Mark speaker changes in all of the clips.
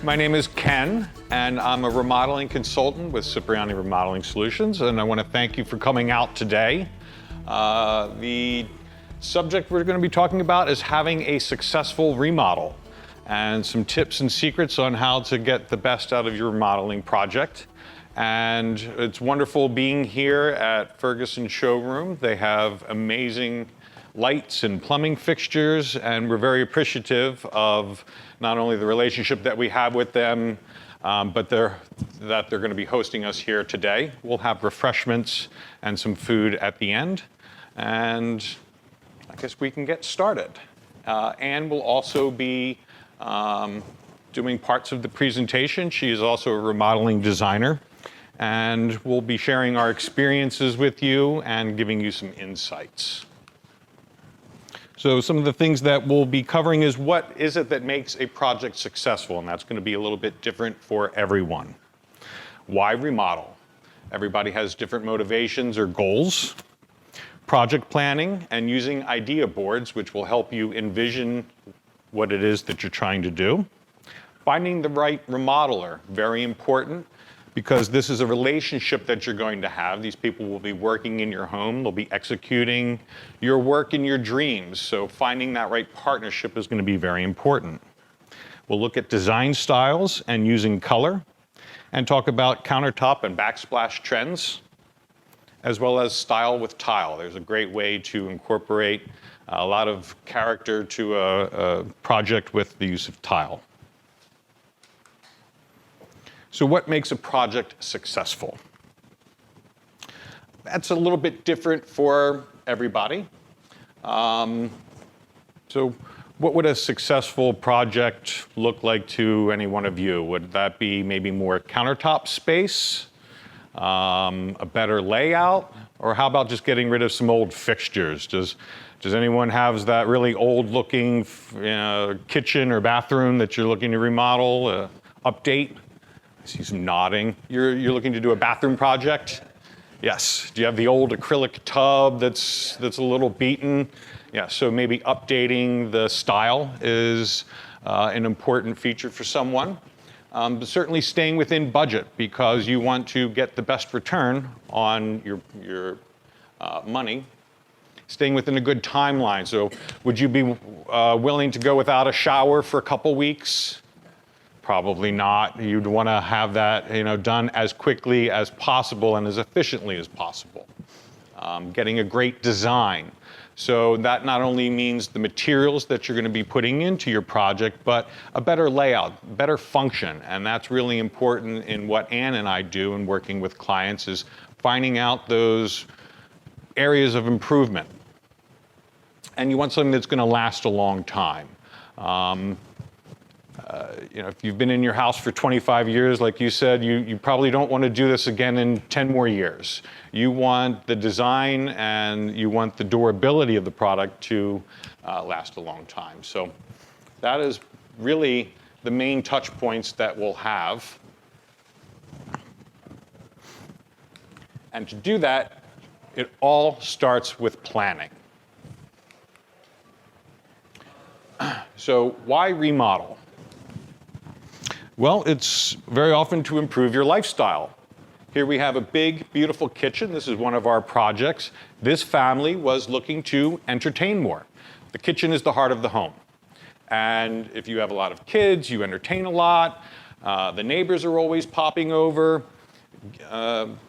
Speaker 1: My name is Ken, and I'm a remodeling consultant with Cipriani Remodeling Solutions, and I want to thank you for coming out today. The subject we're going to be talking about is having a successful remodel, and some tips and secrets on how to get the best out of your remodeling project. And it's wonderful being here at Ferguson Showroom. They have amazing lights and plumbing fixtures, and we're very appreciative of not only the relationship that we have with them, but that they're going to be hosting us here today. We'll have refreshments and some food at the end, and I guess we can get started. Anne will also be doing parts of the presentation. She is also a remodeling designer, and we'll be sharing our experiences with you and giving you some insights. So some of the things that we'll be covering is what is it that makes a project successful, and that's going to be a little bit different for everyone. Why remodel? Everybody has different motivations or goals. Project planning and using idea boards, which will help you envision what it is that you're trying to do. Finding the right remodeler, very important, because this is a relationship that you're going to have. These people will be working in your home. They'll be executing your work in your dreams. So finding that right partnership is going to be very important. We'll look at design styles and using color, and talk about countertop and backsplash trends, as well as style with tile. There's a great way to incorporate a lot of character to a project with the use of tile. So what makes a project successful? That's a little bit different for everybody. So what would a successful project look like to any one of you? Would that be maybe more countertop space, a better layout, or how about just getting rid of some old fixtures? Does anyone have that really old looking kitchen or bathroom that you're looking to remodel, update? I see some nodding. You're looking to do a bathroom project? Yes. Do you have the old acrylic tub that's a little beaten? Yeah, so maybe updating the style is an important feature for someone. But certainly staying within budget, because you want to get the best return on your money. Staying within a good timeline. So would you be willing to go without a shower for a couple weeks? Probably not. You'd want to have that done as quickly as possible and as efficiently as possible. Getting a great design. So that not only means the materials that you're going to be putting into your project, but a better layout, better function. And that's really important in what Anne and I do in working with clients, is finding out those areas of improvement. And you want something that's going to last a long time. If you've been in your house for 25 years, like you said, you probably don't want to do this again in 10 more years. You want the design and you want the durability of the product to last a long time. So that is really the main touch points that we'll have. And to do that, it all starts with planning. So why remodel? Well, it's very often to improve your lifestyle. Here we have a big, beautiful kitchen. This is one of our projects. This family was looking to entertain more. The kitchen is the heart of the home. And if you have a lot of kids, you entertain a lot. The neighbors are always popping over.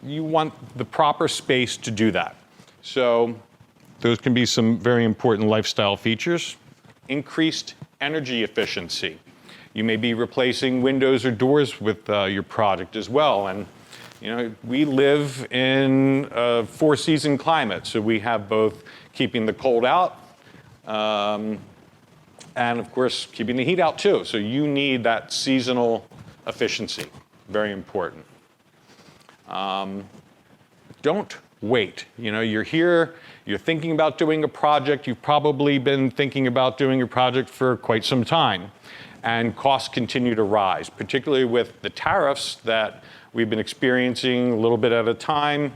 Speaker 1: You want the proper space to do that. So those can be some very important lifestyle features. Increased energy efficiency. You may be replacing windows or doors with your project as well. And we live in a 4-season climate, so we have both keeping the cold out and of course keeping the heat out too. So you need that seasonal efficiency, very important. Don't wait. You're here, you're thinking about doing a project, you've probably been thinking about doing a project for quite some time. And costs continue to rise, particularly with the tariffs that we've been experiencing a little bit at a time.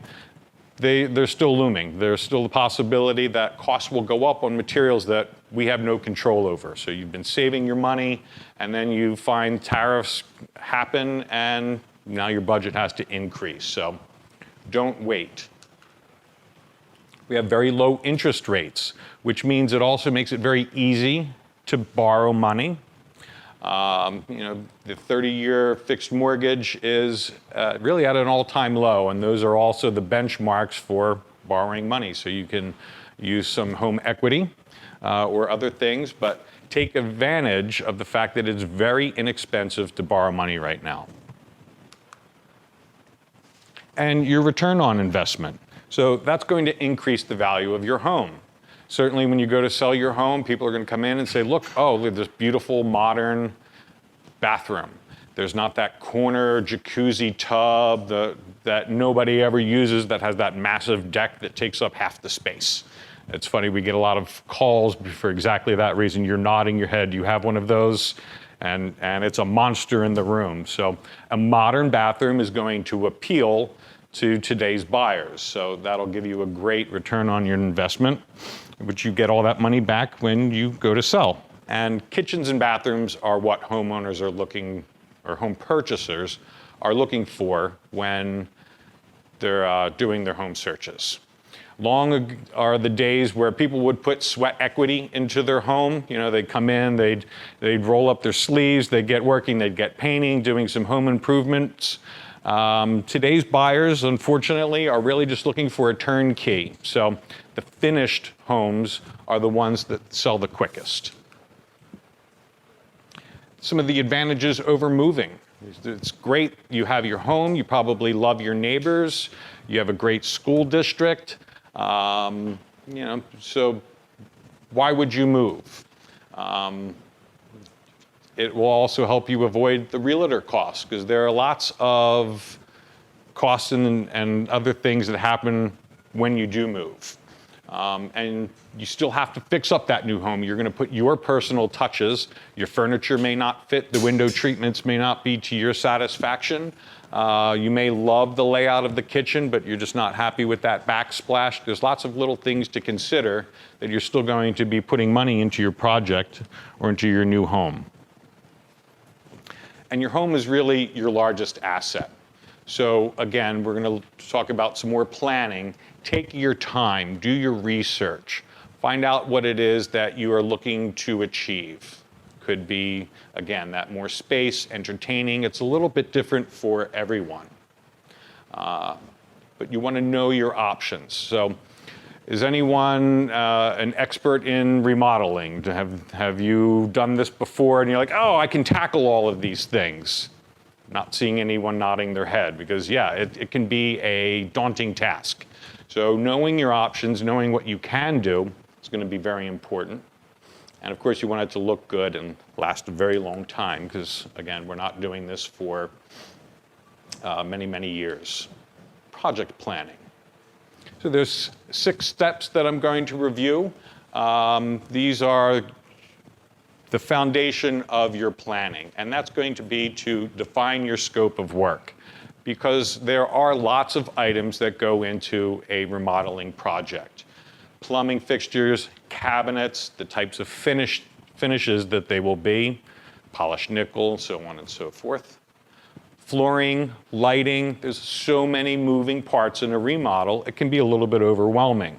Speaker 1: they're still looming. There's still the possibility that costs will go up on materials that we have no control over. So you've been saving your money, and then you find tariffs happen, and now your budget has to increase. So don't wait. We have very low interest rates, which means it also makes it very easy to borrow money. The 30-year fixed mortgage is really at an all-time low, and those are also the benchmarks for borrowing money. So you can use some home equity or other things, but take advantage of the fact that it's very inexpensive to borrow money right now. And your return on investment. So that's going to increase the value of your home. Certainly when you go to sell your home, people are going to come in and say, look at this beautiful modern bathroom. There's not that corner jacuzzi tub that nobody ever uses that has that massive deck that takes up half the space. It's funny, we get a lot of calls for exactly that reason. You're nodding your head. You have one of those, and it's a monster in the room. So a modern bathroom is going to appeal to today's buyers. So that'll give you a great return on your investment, which you get all that money back when you go to sell. And kitchens and bathrooms are what homeowners are looking, or home purchasers are looking for when they're doing their home searches. Long are the days where people would put sweat equity into their home. They'd come in, they'd roll up their sleeves, they'd get working, they'd get painting, doing some home improvements. Today's buyers, unfortunately, are really just looking for a turnkey. So the finished homes are the ones that sell the quickest. Some of the advantages over moving. It's great. You have your home. You probably love your neighbors. You have a great school district. So why would you move? It will also help you avoid the realtor costs, because there are lots of costs and other things that happen when you do move. And you still have to fix up that new home. You're going to put your personal touches. Your furniture may not fit. The window treatments may not be to your satisfaction. You may love the layout of the kitchen, but you're just not happy with that backsplash. There's lots of little things to consider that you're still going to be putting money into your project or into your new home. And your home is really your largest asset. So again, we're going to talk about some more planning. Take your time, do your research, find out what it is that you are looking to achieve. Could be, again, that more space, entertaining. It's a little bit different for everyone. But you want to know your options. So is anyone an expert in remodeling? Have you done this before and you're like, oh, I can tackle all of these things? Not seeing anyone nodding their head, because it can be a daunting task. So knowing your options, knowing what you can do is going to be very important. And of course, you want it to look good and last a very long time, because again, we're not doing this for many, many years. Project planning. So there's 6 steps that I'm going to review. These are the foundation of your planning, and that's going to be to define your scope of work, because there are lots of items that go into a remodeling project. Plumbing fixtures, cabinets, the types of finishes that they will be, polished nickel, so on and so forth. Flooring, lighting, there's so many moving parts in a remodel, it can be a little bit overwhelming.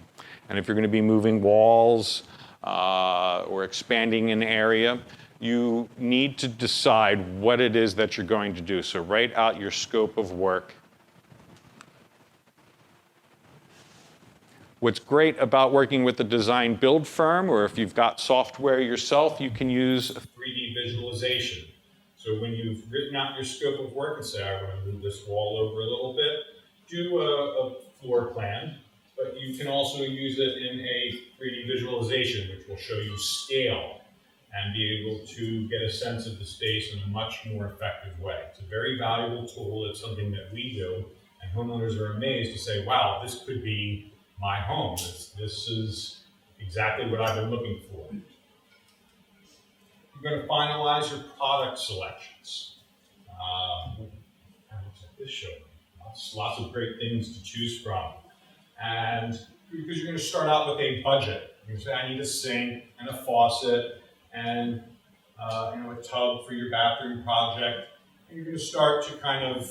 Speaker 1: And if you're going to be moving walls or expanding an area, you need to decide what it is that you're going to do. So write out your scope of work. What's great about working with a design build firm, or if you've got software yourself, you can use a 3D visualization. So when you've written out your scope of work and say, I want to move this wall over a little bit, do a floor plan, but you can also use it in a 3D visualization, which will show you scale and be able to get a sense of the space in a much more effective way. It's a very valuable tool. It's something that we do, and homeowners are amazed to say, wow, this could be my home. This is exactly what I've been looking for. You're going to finalize your product selections. Looks like this showroom. Lots of great things to choose from. And because you're going to start out with a budget. You say, I need a sink and a faucet and a tub for your bathroom project. And you're going to start to kind of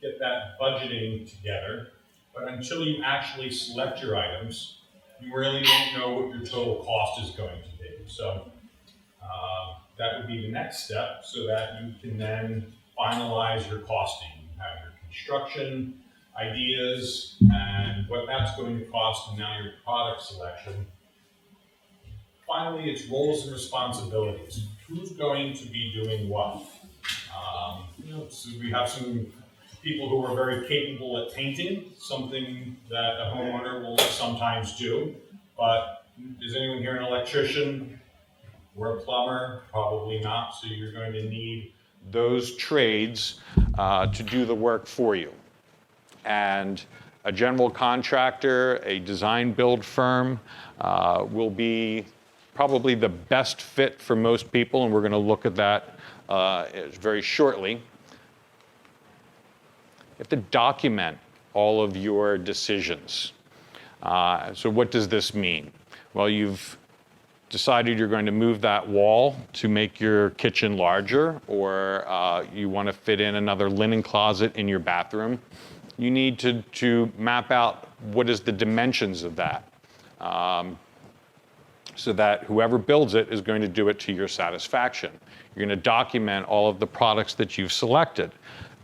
Speaker 1: get that budgeting together. But until you actually select your items, you really don't know what your total cost is going to be. So that would be the next step, so that you can then finalize your costing. You have your construction ideas and what that's going to cost, and now your product selection. Finally, it's roles and responsibilities. Who's going to be doing what? So we have some people who are very capable at painting, something that a homeowner will sometimes do. But is anyone here an electrician or a plumber? Probably not. So you're going to need those trades to do the work for you. And a general contractor, a design build firm will be probably the best fit for most people, and we're going to look at that very shortly. You have to document all of your decisions. So what does this mean? Well, you've decided you're going to move that wall to make your kitchen larger, or you want to fit in another linen closet in your bathroom. You need to map out what is the dimensions of that, so that whoever builds it is going to do it to your satisfaction. You're going to document all of the products that you've selected,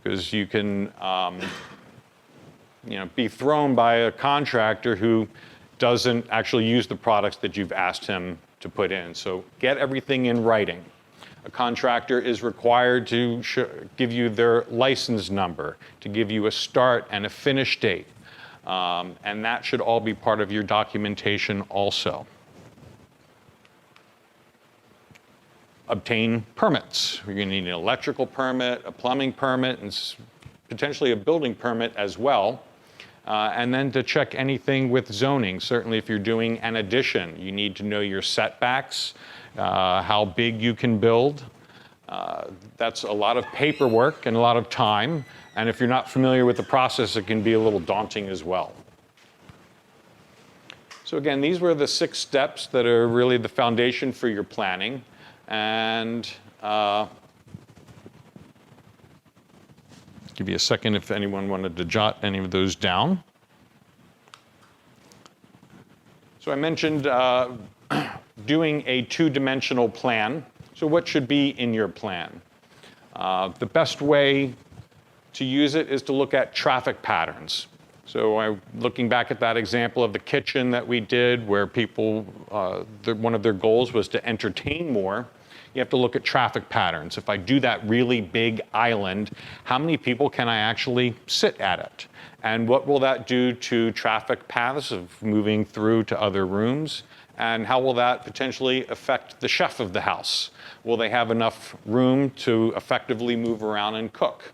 Speaker 1: because you can be thrown by a contractor who doesn't actually use the products that you've asked him to put in. So get everything in writing. A contractor is required to give you their license number, to give you a start and a finish date. And that should all be part of your documentation also. Obtain permits. You're going to need an electrical permit, a plumbing permit, and potentially a building permit as well. And then to check anything with zoning. Certainly if you're doing an addition, you need to know your setbacks, how big you can build. That's a lot of paperwork and a lot of time. And if you're not familiar with the process, it can be a little daunting as well. So again, these were the 6 steps that are really the foundation for your planning. And give you a second if anyone wanted to jot any of those down. So I mentioned doing a 2-dimensional plan. So what should be in your plan? The best way to use it is to look at traffic patterns. So looking back at that example of the kitchen that we did, where people, one of their goals was to entertain more, you have to look at traffic patterns. If I do that really big island, how many people can I actually sit at it? And what will that do to traffic paths of moving through to other rooms? And how will that potentially affect the chef of the house? Will they have enough room to effectively move around and cook?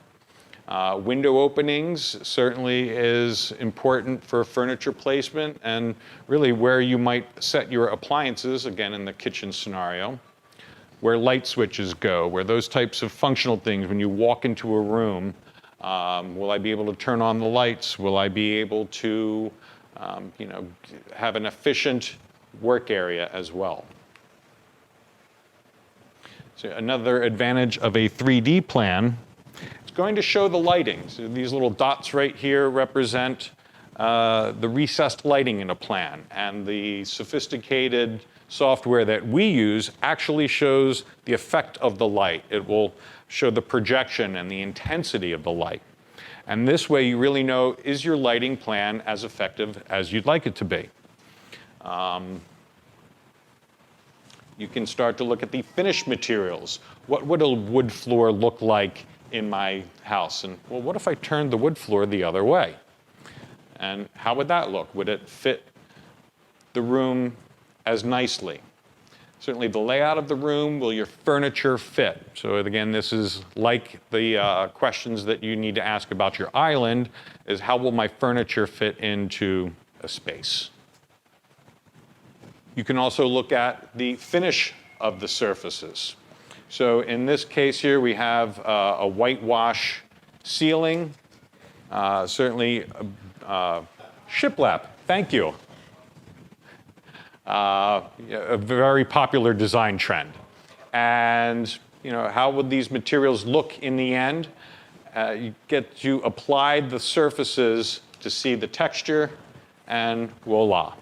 Speaker 1: Window openings certainly is important for furniture placement and really where you might set your appliances, again in the kitchen scenario. Where light switches go, where those types of functional things, when you walk into a room, will I be able to turn on the lights? Will I be able to have an efficient work area as well? So another advantage of a 3D plan, it's going to show the lighting. So these little dots right here represent the recessed lighting in a plan, and the sophisticated software that we use actually shows the effect of the light. It will show the projection and the intensity of the light. And this way you really know, is your lighting plan as effective as you'd like it to be? You can start to look at the finished materials. What would a wood floor look like in my house? And well, what if I turned the wood floor the other way? And how would that look? Would it fit the room as nicely? Certainly the layout of the room, will your furniture fit? So again, this is like the questions that you need to ask about your island, is how will my furniture fit into a space? You can also look at the finish of the surfaces. So in this case here, we have a whitewash ceiling. Certainly shiplap Thank you. A very popular design trend. And how would these materials look in the end? You apply the surfaces to see the texture, and voila.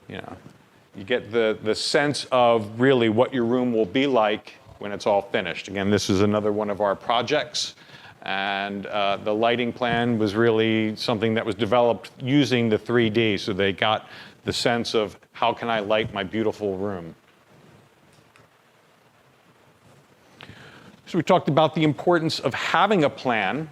Speaker 1: You get the sense of really what your room will be like when it's all finished. Again, this is another one of our projects. And the lighting plan was really something that was developed using the 3D, so they got the sense of how can I light my beautiful room. So we talked about the importance of having a plan,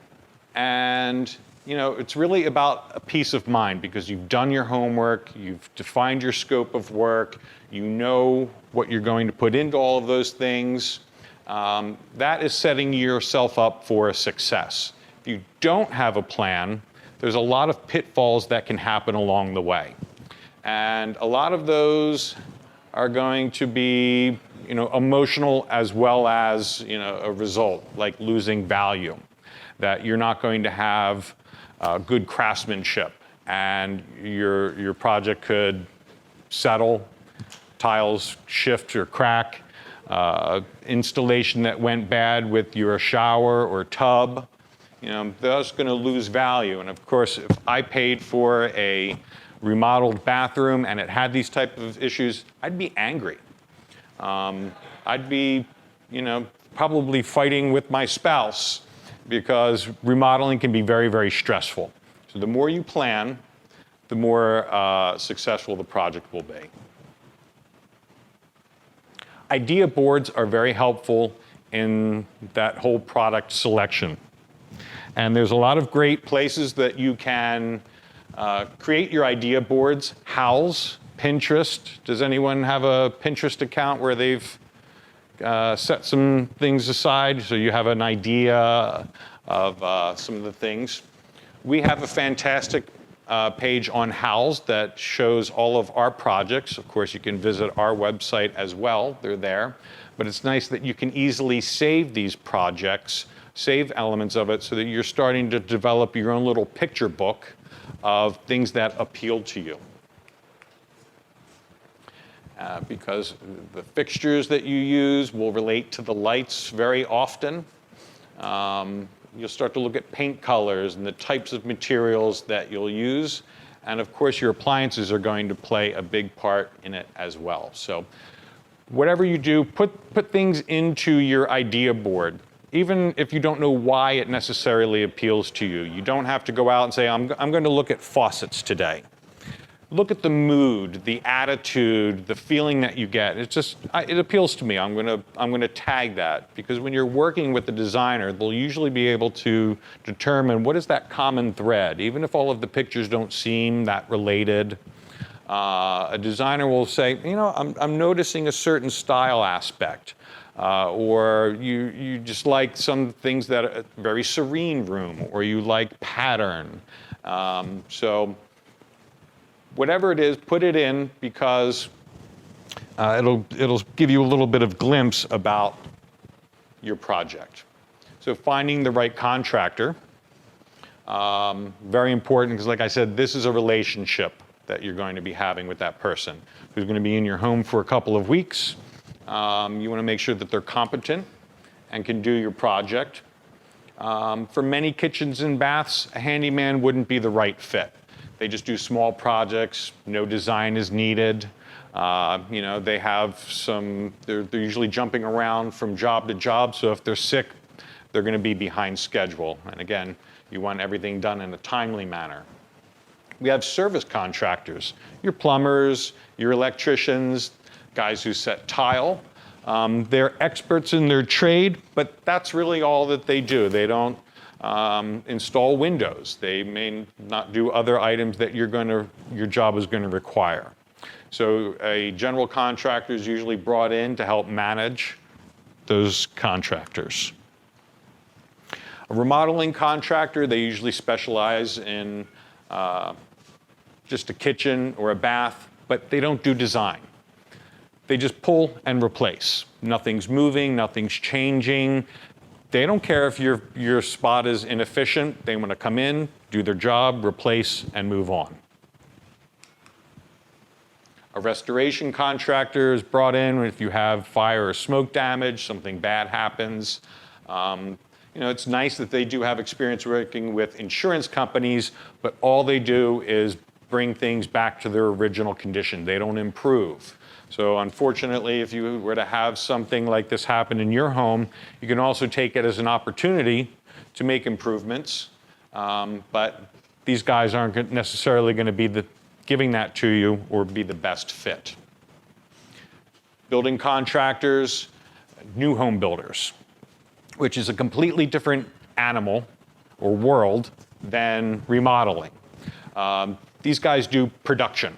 Speaker 1: and it's really about a peace of mind because you've done your homework, you've defined your scope of work, you know what you're going to put into all of those things. That is setting yourself up for a success. If you don't have a plan, there's a lot of pitfalls that can happen along the way. And a lot of those are going to be emotional as well as a result, like losing value, that you're not going to have good craftsmanship, and your project could settle, tiles shift or crack, installation that went bad with your shower or tub, that's going to lose value. And of course, if I paid for a remodeled bathroom and it had these type of issues, I'd be angry. I'd be, probably fighting with my spouse because remodeling can be very, very stressful. So the more you plan, the more successful the project will be. Idea boards are very helpful in that whole product selection. And there's a lot of great places that you can create your idea boards. Howls, Pinterest. Does anyone have a Pinterest account where they've set some things aside so you have an idea of some of the things? We have a fantastic page on Howls that shows all of our projects. Of course, you can visit our website as well. They're there. But it's nice that you can easily save these projects, save elements of it so that you're starting to develop your own little picture book of things that appeal to you. Because the fixtures that you use will relate to the lights very often. You'll start to look at paint colors and the types of materials that you'll use. And of course, your appliances are going to play a big part in it as well. So whatever you do, put things into your idea board. Even if you don't know why it necessarily appeals to you. You don't have to go out and say, I'm going to look at faucets today. Look at the mood, the attitude, the feeling that you get. It appeals to me. I'm going to tag that, because when you're working with the designer, they'll usually be able to determine what is that common thread. Even if all of the pictures don't seem that related, a designer will say, I'm noticing a certain style aspect. Or you just like some things that are a very serene room, or you like pattern. So whatever it is, put it in, because it'll give you a little bit of glimpse about your project. So finding the right contractor, very important, because like I said, this is a relationship that you're going to be having with that person who's going to be in your home for a couple of weeks. You want to make sure that they're competent and can do your project. For many kitchens and baths, a handyman wouldn't be the right fit. They just do small projects, no design is needed. They have they're usually jumping around from job to job, so if they're sick, they're going to be behind schedule. And again, you want everything done in a timely manner. We have service contractors, your plumbers, your electricians, guys who set tile. They're experts in their trade, but that's really all that they do. They don't install windows. They may not do other items that your job is going to require. So a general contractor is usually brought in to help manage those contractors. A remodeling contractor, they usually specialize in just a kitchen or a bath, but they don't do design. They just pull and replace. Nothing's moving, nothing's changing. They don't care if your spot is inefficient. They want to come in, do their job, replace, and move on. A restoration contractor is brought in if you have fire or smoke damage, something bad happens. It's nice that they do have experience working with insurance companies, but all they do is bring things back to their original condition. They don't improve. So unfortunately, if you were to have something like this happen in your home, you can also take it as an opportunity to make improvements. But these guys aren't necessarily going to be giving that to you or be the best fit. Building contractors, new home builders, which is a completely different animal or world than remodeling. These guys do production,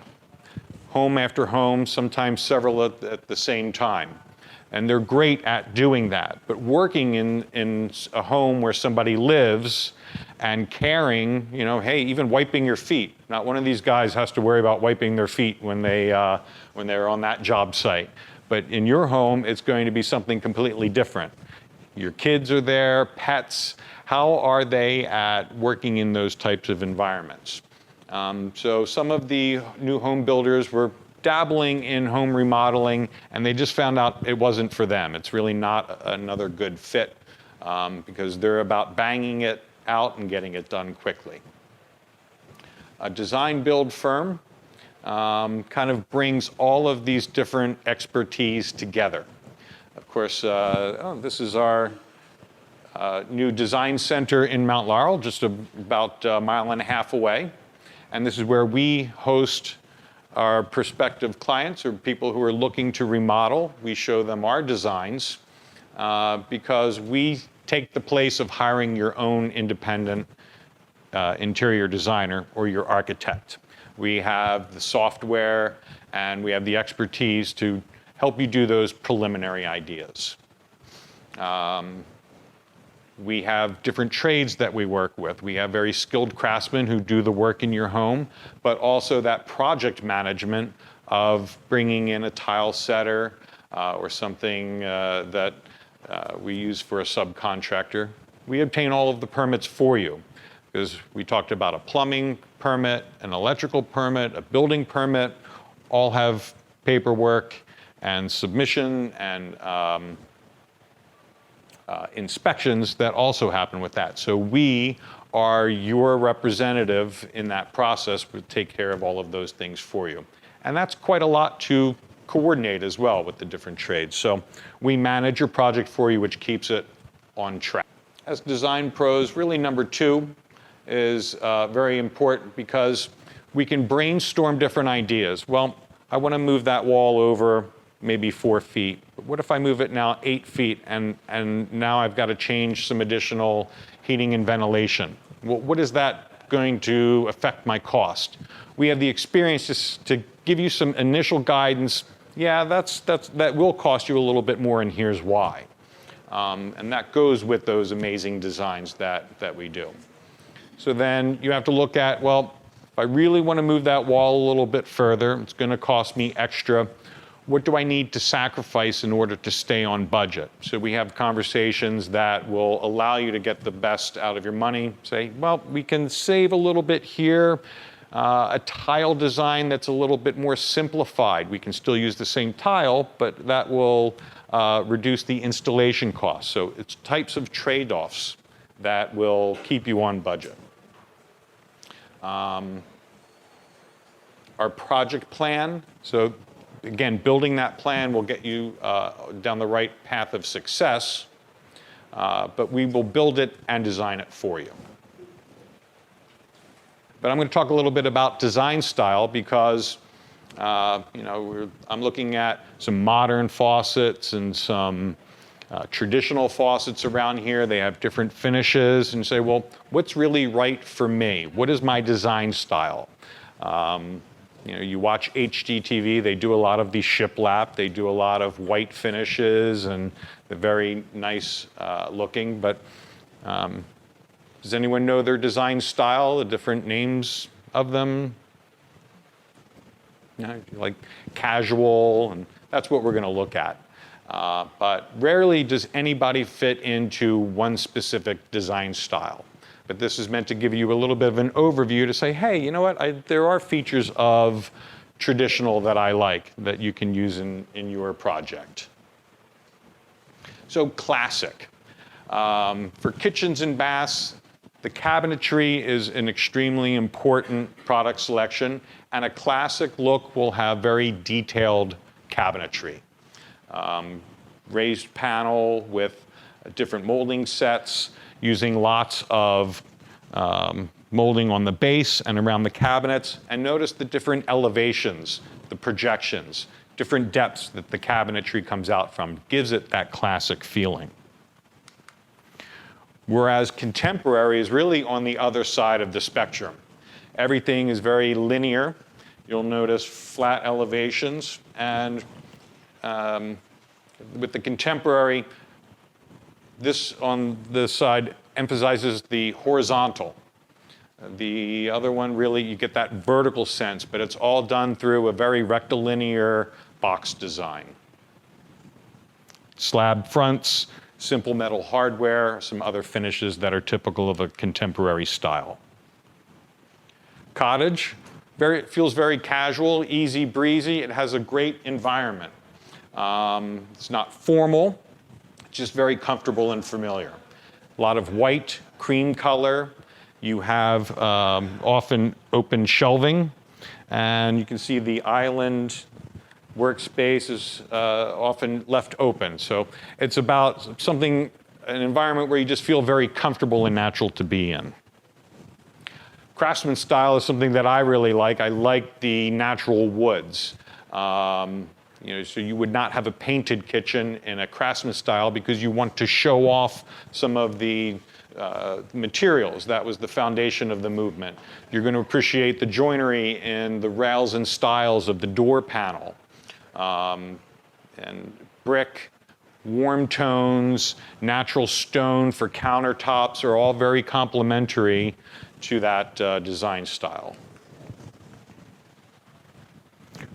Speaker 1: home after home, sometimes several at the same time. And they're great at doing that. But working in a home where somebody lives and caring, hey, even wiping your feet. Not one of these guys has to worry about wiping their feet when they're on that job site. But in your home, it's going to be something completely different. Your kids are there, pets. How are they at working in those types of environments? So some of the new home builders were dabbling in home remodeling, and they just found out it wasn't for them. It's really not another good fit because they're about banging it out and getting it done quickly. A design build firm kind of brings all of these different expertise together. Of course, this is our new design center in Mount Laurel, just about a mile and a half away. And this is where we host our prospective clients or people who are looking to remodel. We show them our designs because we take the place of hiring your own independent interior designer or your architect. We have the software and we have the expertise to help you do those preliminary ideas. We have different trades that we work with. We have very skilled craftsmen who do the work in your home, but also that project management of bringing in a tile setter or something that we use for a subcontractor. We obtain all of the permits for you because we talked about a plumbing permit, an electrical permit, a building permit, all have paperwork and submission and inspections that also happen with that. So we are your representative in that process. We take care of all of those things for you. And that's quite a lot to coordinate as well with the different trades. So we manage your project for you, which keeps it on track. As design pros, really number two is very important because we can brainstorm different ideas. Well, I want to move that wall over maybe 4 feet. But what if I move it now 8 feet and now I've got to change some additional heating and ventilation? Well, what is that going to affect my cost? We have the experience to give you some initial guidance. Yeah, that will cost you a little bit more and here's why. And that goes with those amazing designs that we do. So then you have to look at, well, if I really want to move that wall a little bit further, it's going to cost me extra. What do I need to sacrifice in order to stay on budget? So we have conversations that will allow you to get the best out of your money. Say, well, we can save a little bit here. A tile design that's a little bit more simplified. We can still use the same tile, but that will reduce the installation costs. So it's types of trade-offs that will keep you on budget. Our project plan, so again, building that plan will get you down the right path of success, but we will build it and design it for you. But I'm going to talk a little bit about design style because I'm looking at some modern faucets and some traditional faucets around here. They have different finishes and say, well, what's really right for me? What is my design style? You watch HGTV, they do a lot of the shiplap, they do a lot of white finishes and they're very nice looking, but does anyone know their design style, the different names of them? Like casual, and that's what we're going to look at. But rarely does anybody fit into one specific design style. But this is meant to give you a little bit of an overview to say, hey, you know what? There are features of traditional that I like that you can use in your project. So classic. For kitchens and baths, the cabinetry is an extremely important product selection, and a classic look will have very detailed cabinetry. Raised panel with different molding sets, using lots of molding on the base and around the cabinets. And notice the different elevations, the projections, different depths that the cabinetry comes out from. Gives it that classic feeling. Whereas contemporary is really on the other side of the spectrum. Everything is very linear. You'll notice flat elevations, and with the contemporary, this on this side emphasizes the horizontal. The other one, really, you get that vertical sense, but it's all done through a very rectilinear box design. Slab fronts, simple metal hardware, some other finishes that are typical of a contemporary style. Cottage, feels very casual, easy breezy. It has a great environment. It's not formal, just very comfortable and familiar. A lot of white, cream color. You have often open shelving, and you can see the island workspace is often left open. So it's about an environment where you just feel very comfortable and natural to be in. Craftsman style is something that I really like. I like the natural woods. So you would not have a painted kitchen in a Craftsman style because you want to show off some of the materials. That was the foundation of the movement. You're going to appreciate the joinery in the rails and stiles of the door panel. And brick, warm tones, natural stone for countertops are all very complementary to that design style.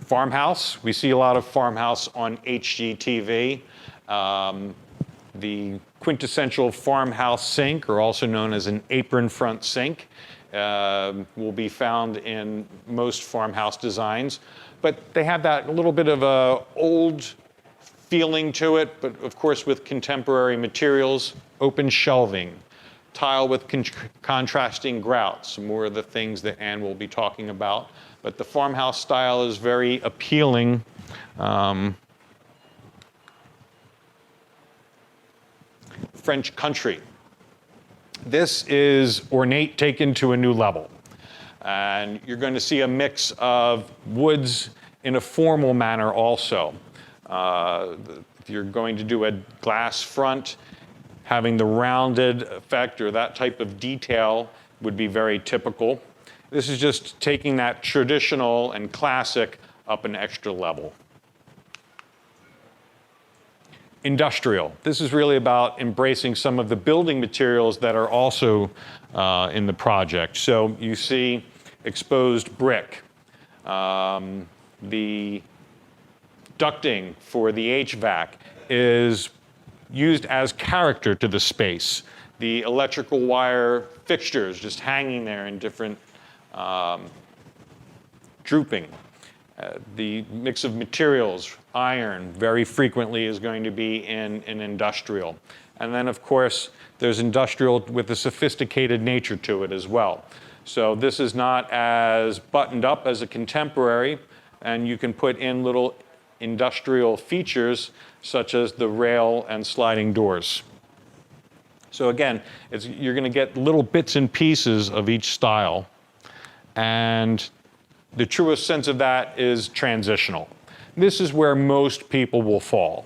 Speaker 1: Farmhouse, we see a lot of farmhouse on HGTV. The quintessential farmhouse sink, or also known as an apron front sink, will be found in most farmhouse designs. But they have that little bit of a old feeling to it, but of course with contemporary materials, open shelving, tile with contrasting grouts, more of the things that Anne will be talking about. But the farmhouse style is very appealing. French country. This is ornate taken to a new level. And you're going to see a mix of woods in a formal manner also. If you're going to do a glass front, having the rounded effect or that type of detail would be very typical. This is just taking that traditional and classic up an extra level. Industrial. This is really about embracing some of the building materials that are also in the project. So you see exposed brick, the ducting for the HVAC is used as character to the space. The electrical wire fixtures just hanging there in different drooping. The mix of materials, iron, very frequently is going to be in industrial. And then, of course, there's industrial with a sophisticated nature to it as well. So this is not as buttoned up as a contemporary, and you can put in little industrial features such as the rail and sliding doors. So again, you're going to get little bits and pieces of each style, and the truest sense of that is transitional. This is where most people will fall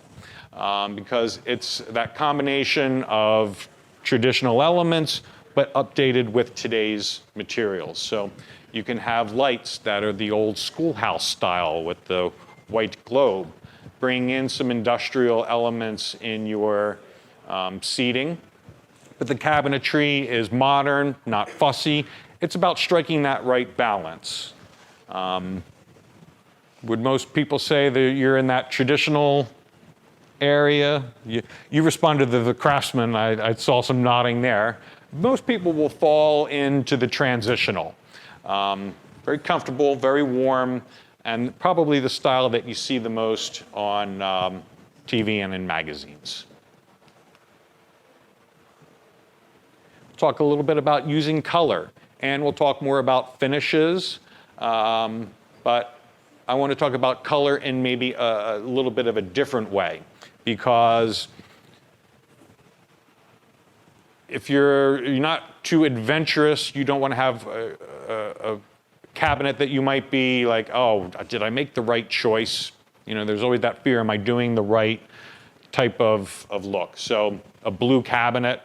Speaker 1: because it's that combination of traditional elements but updated with today's materials. So you can have lights that are the old schoolhouse style with the white globe, bring in some industrial elements in your seating. But the cabinetry is modern, not fussy. It's about striking that right balance. Would most people say that you're in that traditional area? You responded to the Craftsman. I saw some nodding there. Most people will fall into the transitional. Very comfortable, very warm, and probably the style that you see the most on TV and in magazines. Talk a little bit about using color, and we'll talk more about finishes, but I want to talk about color in maybe a little bit of a different way, because if you're not too adventurous, you don't want to have a cabinet that you might be like, oh, did I make the right choice? You know, there's always that fear, am I doing the right type of look? So a blue cabinet,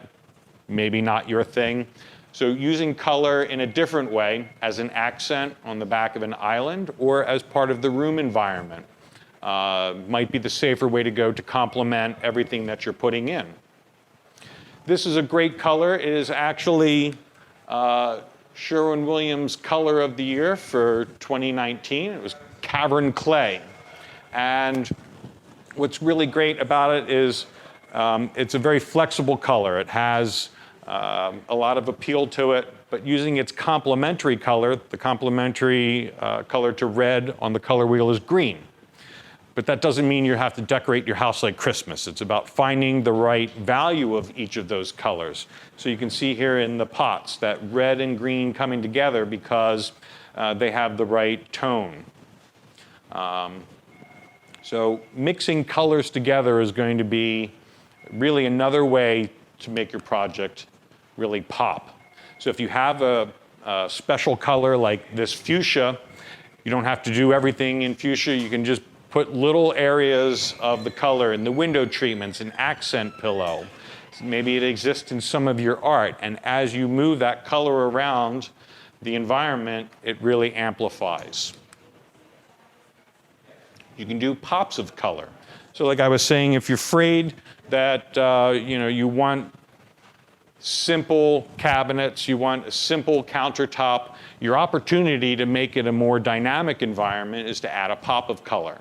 Speaker 1: maybe not your thing. So using color in a different way as an accent on the back of an island or as part of the room environment might be the safer way to go to complement everything that you're putting in. This is a great color. It is actually Sherwin-Williams Color of the Year for 2019. It was Cavern Clay. And what's really great about it is it's a very flexible color. It has a lot of appeal to it, but using its complementary color, the complementary color to red on the color wheel is green. But that doesn't mean you have to decorate your house like Christmas. It's about finding the right value of each of those colors. So you can see here in the pots that red and green coming together because they have the right tone. So mixing colors together is going to be really another way to make your project really pop. So if you have a special color like this fuchsia, you don't have to do everything in fuchsia. You can just put little areas of the color in the window treatments, an accent pillow. Maybe it exists in some of your art, and as you move that color around the environment, it really amplifies. You can do pops of color. So like I was saying, if you're afraid that you want simple cabinets, you want a simple countertop, your opportunity to make it a more dynamic environment is to add a pop of color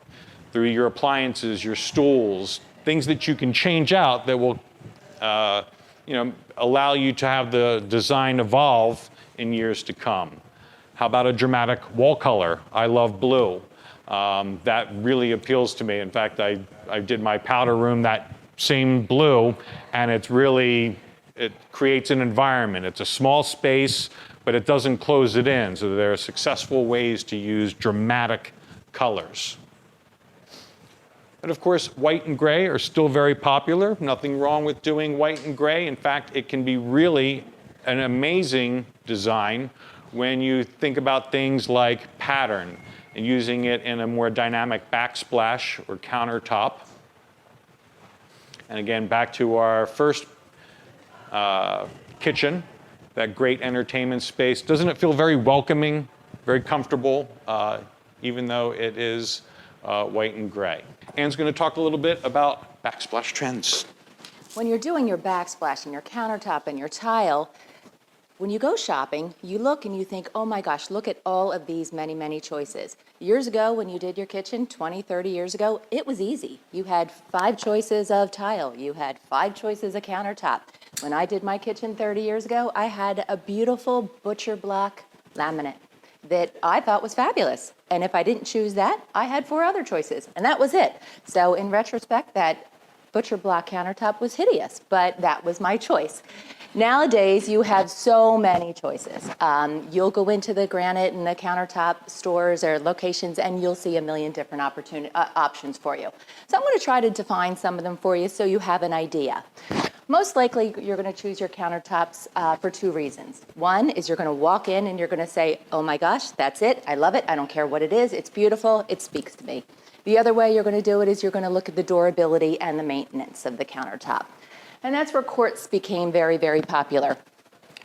Speaker 1: through your appliances, your stools, things that you can change out that will allow you to have the design evolve in years to come. How about a dramatic wall color? I love blue. That really appeals to me. In fact, I did my powder room that same blue, and it creates an environment. It's a small space, but it doesn't close it in. So there are successful ways to use dramatic colors. And of course, white and gray are still very popular. Nothing wrong with doing white and gray. In fact, it can be really an amazing design when you think about things like pattern and using it in a more dynamic backsplash or countertop. And again, back to our first kitchen, that great entertainment space. Doesn't it feel very welcoming, very comfortable, even though it is white and gray? Anne's going to talk a little bit about backsplash trends.
Speaker 2: When you're doing your backsplash and your countertop and your tile, when you go shopping, you look and you think, oh my gosh, look at all of these many, many choices. Years ago, when you did your kitchen, 20, 30 years ago, it was easy. You had 5 choices of tile. You had 5 choices of countertop. When I did my kitchen 30 years ago, I had a beautiful butcher block laminate that I thought was fabulous. And if I didn't choose that, I had 4 other choices, and that was it. So in retrospect, that butcher block countertop was hideous, but that was my choice. Nowadays, you have so many choices. You'll go into the granite and the countertop stores or locations, and you'll see a million different options for you. So I'm going to try to define some of them for you so you have an idea. Most likely, you're going to choose your countertops for 2 reasons. One is you're going to walk in and you're going to say, oh my gosh, that's it. I love it. I don't care what it is. It's beautiful. It speaks to me. The other way you're going to do it is you're going to look at the durability and the maintenance of the countertop. And that's where quartz became very, very popular.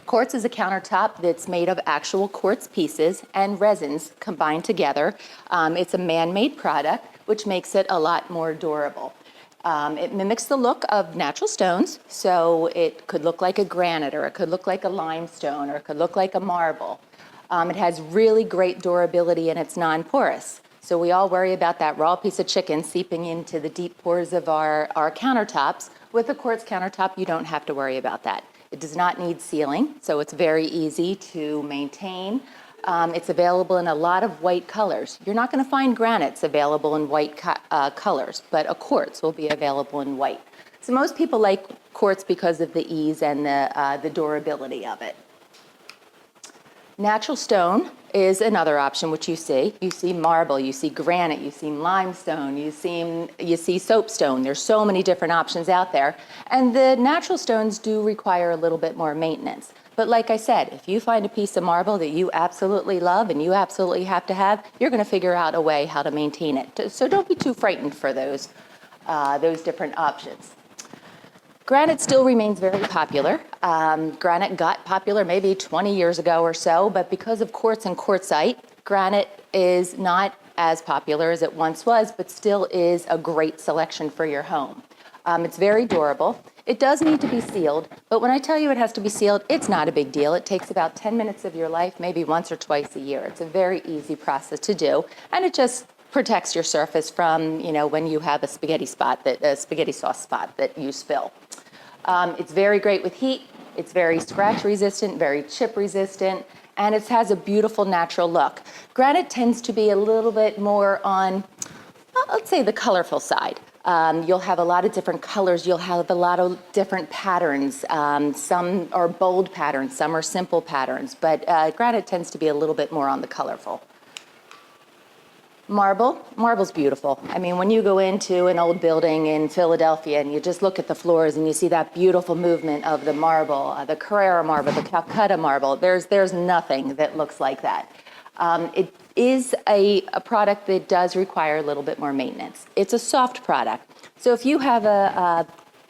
Speaker 2: Quartz is a countertop that's made of actual quartz pieces and resins combined together. It's a man-made product, which makes it a lot more durable. It mimics the look of natural stones, so it could look like a granite, or it could look like a limestone, or it could look like a marble. It has really great durability, and it's non-porous. So we all worry about that raw piece of chicken seeping into the deep pores of our countertops. With a quartz countertop, you don't have to worry about that. It does not need sealing, so it's very easy to maintain. It's available in a lot of white colors. You're not going to find granites available in white colors, but a quartz will be available in white. So most people like quartz because of the ease and the durability of it. Natural stone is another option which you see. You see marble, you see granite, you see limestone, you see soapstone. There's so many different options out there. And the natural stones do require a little bit more maintenance. But like I said, if you find a piece of marble that you absolutely love and you absolutely have to have, you're going to figure out a way how to maintain it. So don't be too frightened for those different options. Granite still remains very popular. Granite got popular maybe 20 years ago or so, but because of quartz and quartzite, granite is not as popular as it once was, but still is a great selection for your home. It's very durable. It does need to be sealed, but when I tell you it has to be sealed, it's not a big deal. It takes about 10 minutes of your life, maybe once or twice a year. It's a very easy process to do, and it just protects your surface from, when you have a spaghetti sauce spot that you spill. It's very great with heat. It's very scratch resistant, very chip resistant, and it has a beautiful natural look. Granite tends to be a little bit more on, let's say, the colorful side. You'll have a lot of different colors. You'll have a lot of different patterns. Some are bold patterns, some are simple patterns, but granite tends to be a little bit more on the colorful. Marble's beautiful. I mean, when you go into an old building in Philadelphia and you just look at the floors and you see that beautiful movement of the marble, the Carrara marble, the Calcutta marble, there's nothing that looks like that. It is a product that does require a little bit more maintenance. It's a soft product. So if you have a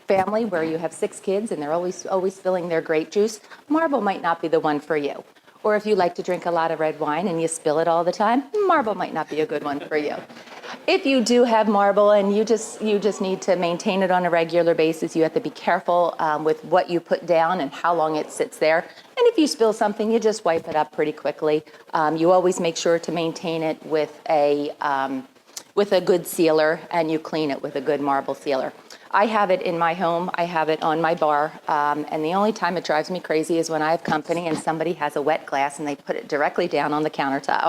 Speaker 2: family where you have 6 kids and they're always spilling their grape juice, marble might not be the one for you. Or if you like to drink a lot of red wine and you spill it all the time, marble might not be a good one for you. If you do have marble and you just need to maintain it on a regular basis, you have to be careful with what you put down and how long it sits there. And if you spill something, you just wipe it up pretty quickly. You always make sure to maintain it with a good sealer, and you clean it with a good marble sealer. I have it in my home, I have it on my bar, and the only time it drives me crazy is when I have company and somebody has a wet glass and they put it directly down on the countertop,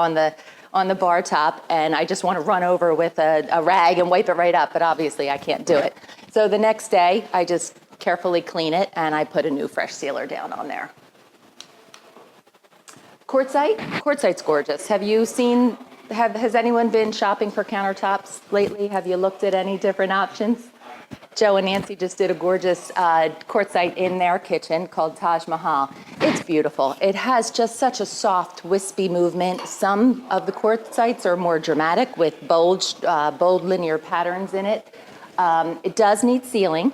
Speaker 2: on the bar top, and I just want to run over with a rag and wipe it right up, but obviously I can't do it. So the next day, I just carefully clean it and I put a new fresh sealer down on there. Quartzite's gorgeous. Has anyone been shopping for countertops lately? Have you looked at any different options? Joe and Nancy just did a gorgeous quartzite in their kitchen called Taj Mahal. It's beautiful. It has just such a soft, wispy movement. Some of the quartzites are more dramatic with bold linear patterns in it. It does need sealing.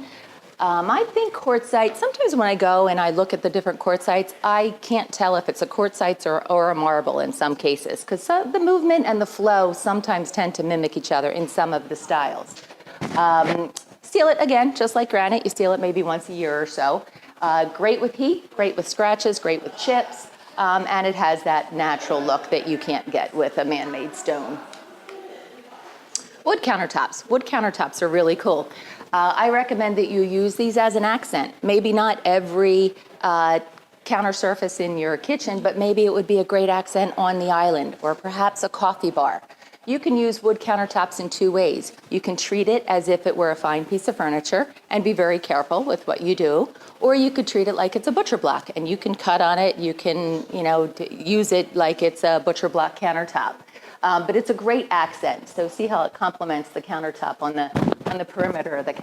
Speaker 2: I think quartzite, sometimes when I go and I look at the different quartzites, I can't tell if it's a quartzite or a marble in some cases, because the movement and the flow sometimes tend to mimic each other in some of the styles. Seal it again, just like granite. You seal it maybe once a year or so. Great with heat, great with scratches, great with chips, and it has that natural look that you can't get with a man-made stone. Wood countertops are really cool. I recommend that you use these as an accent. Maybe not every counter surface in your kitchen, but maybe it would be a great accent on the island or perhaps a coffee bar. You can use wood countertops in 2 ways. You can treat it as if it were a fine piece of furniture and be very careful with what you do, or you could treat it like it's a butcher block and you can cut on it, you can use it like it's a butcher block countertop. But it's a great accent, so see how it complements the countertop on the perimeter of the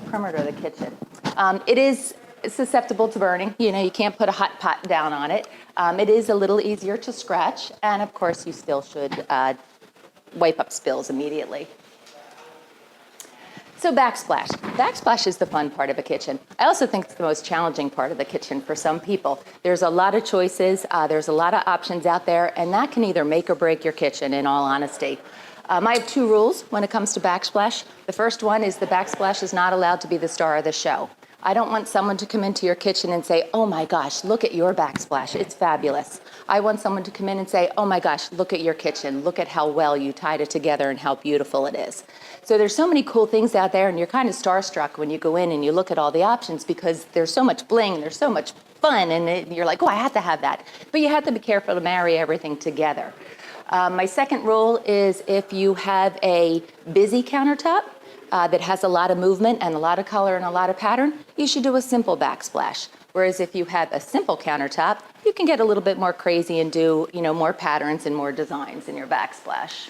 Speaker 2: perimeter of the kitchen. It is susceptible to burning. You can't put a hot pot down on it. It is a little easier to scratch, and of course you still should wipe up spills immediately. So backsplash. Backsplash is the fun part of a kitchen. I also think it's the most challenging part of the kitchen for some people. There's a lot of choices, there's a lot of options out there, and that can either make or break your kitchen, in all honesty. I have 2 rules when it comes to backsplash. The first one is the backsplash is not allowed to be the star of the show. I don't want someone to come into your kitchen and say, oh my gosh, look at your backsplash, it's fabulous. I want someone to come in and say, oh my gosh, look at your kitchen, look at how well you tied it together and how beautiful it is. So there's so many cool things out there, and you're kind of starstruck when you go in and you look at all the options because there's so much bling, there's so much fun, and you're like, oh, I have to have that. But you have to be careful to marry everything together. My second rule is if you have a busy countertop that has a lot of movement and a lot of color and a lot of pattern, you should do a simple backsplash. Whereas if you have a simple countertop, you can get a little bit more crazy and do, more patterns and more designs in your backsplash.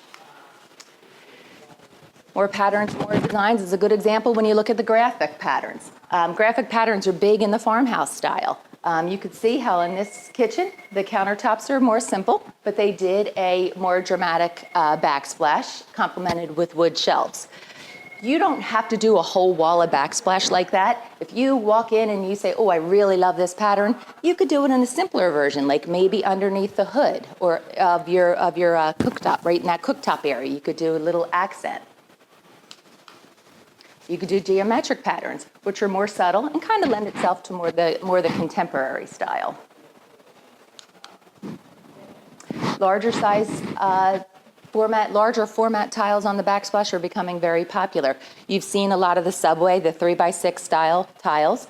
Speaker 2: More patterns, more designs is a good example when you look at the graphic patterns. Graphic patterns are big in the farmhouse style. You could see how in this kitchen, the countertops are more simple, but they did a more dramatic backsplash complemented with wood shelves. You don't have to do a whole wall of backsplash like that. If you walk in and you say, oh, I really love this pattern, you could do it in a simpler version, like maybe underneath the hood or of your cooktop, right in that cooktop area. You could do a little accent. You could do geometric patterns, which are more subtle and kind of lend itself to more the contemporary style. Larger format tiles on the backsplash are becoming very popular. You've seen a lot of the Subway, the 3x6 style tiles,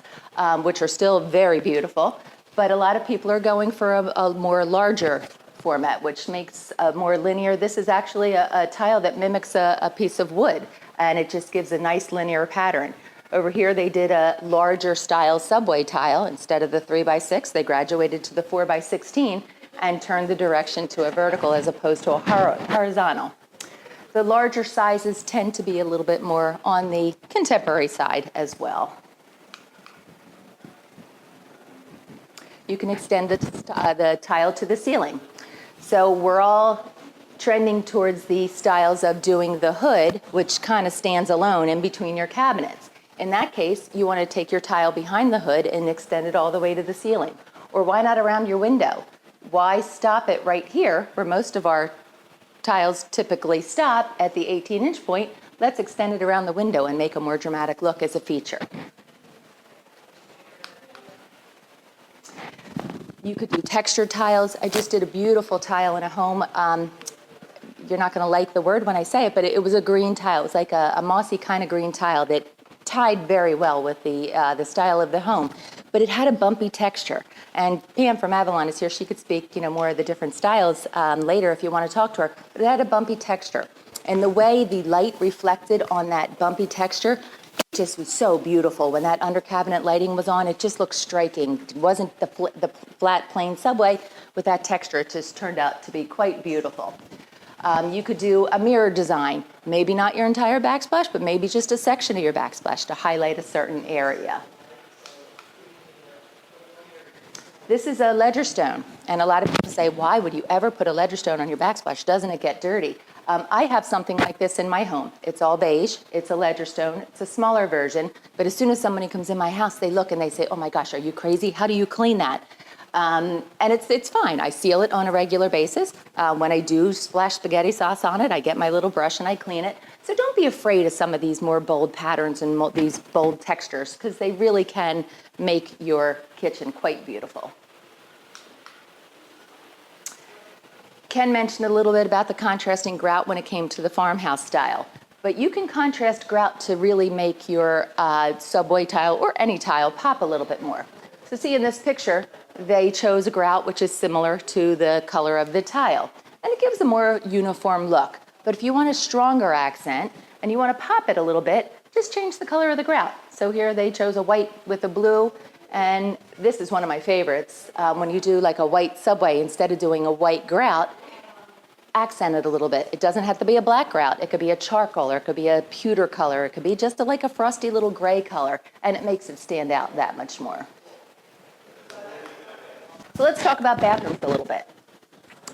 Speaker 2: which are still very beautiful, but a lot of people are going for a more larger format, which makes a more linear. This is actually a tile that mimics a piece of wood, and it just gives a nice linear pattern. Over here, they did a larger style Subway tile. Instead of the 3x6, they graduated to the 4x16 and turned the direction to a vertical as opposed to a horizontal. The larger sizes tend to be a little bit more on the contemporary side as well. You can extend the tile to the ceiling. So we're all trending towards the styles of doing the hood, which kind of stands alone in between your cabinets. In that case, you want to take your tile behind the hood and extend it all the way to the ceiling. Or why not around your window? Why stop it right here, where most of our tiles typically stop at the 18-inch point? Let's extend it around the window and make a more dramatic look as a feature. You could do textured tiles. I just did a beautiful tile in a home. You're not going to like the word when I say it, but it was a green tile. It was like a mossy kind of green tile that tied very well with the style of the home. But it had a bumpy texture. And Pam from Avalon is here. She could speak, more of the different styles later if you want to talk to her. But it had a bumpy texture. And the way the light reflected on that bumpy texture, it just was so beautiful. When that under cabinet lighting was on, it just looked striking. It wasn't the flat, plain Subway with that texture. It just turned out to be quite beautiful. You could do a mirror design. Maybe not your entire backsplash, but maybe just a section of your backsplash to highlight a certain area. This is a ledger stone, and a lot of people say, why would you ever put a ledger stone on your backsplash? Doesn't it get dirty? I have something like this in my home. It's all beige. It's a ledger stone. It's a smaller version, but as soon as somebody comes in my house, they look and they say, oh my gosh, are you crazy? How do you clean that? And it's fine. I seal it on a regular basis. When I do splash spaghetti sauce on it, I get my little brush and I clean it. So don't be afraid of some of these more bold patterns and these bold textures, because they really can make your kitchen quite beautiful. Ken mentioned a little bit about the contrasting grout when it came to the farmhouse style. But you can contrast grout to really make your Subway tile or any tile pop a little bit more. So see in this picture, they chose a grout which is similar to the color of the tile. And it gives a more uniform look. But if you want a stronger accent and you want to pop it a little bit, just change the color of the grout. So here they chose a white with a blue. And this is one of my favorites. When you do like a white Subway, instead of doing a white grout, accent it a little bit. It doesn't have to be a black grout. It could be a charcoal, or it could be a pewter color. It could be just like a frosty little gray color, and it makes it stand out that much more. So let's talk about bathrooms a little bit.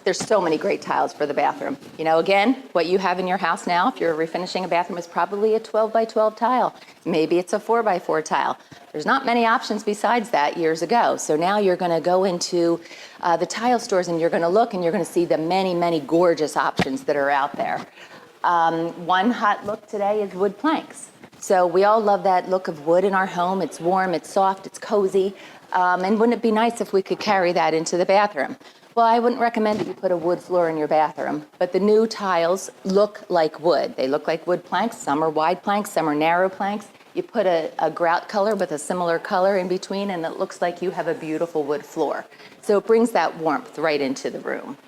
Speaker 2: There's so many great tiles for the bathroom. Again, what you have in your house now, if you're refinishing a bathroom, is probably a 12x12 tile. Maybe it's a 4x4 tile. There's not many options besides that years ago. So now you're going to go into the tile stores and you're going to look and you're going to see the many, many gorgeous options that are out there. One hot look today is wood planks. So we all love that look of wood in our home. It's warm, it's soft, it's cozy. And wouldn't it be nice if we could carry that into the bathroom? Well, I wouldn't recommend that you put a wood floor in your bathroom, but the new tiles look like wood. They look like wood planks. Some are wide planks, some are narrow planks. You put a grout color with a similar color in between, and it looks like you have a beautiful wood floor. So it brings that warmth right into the room.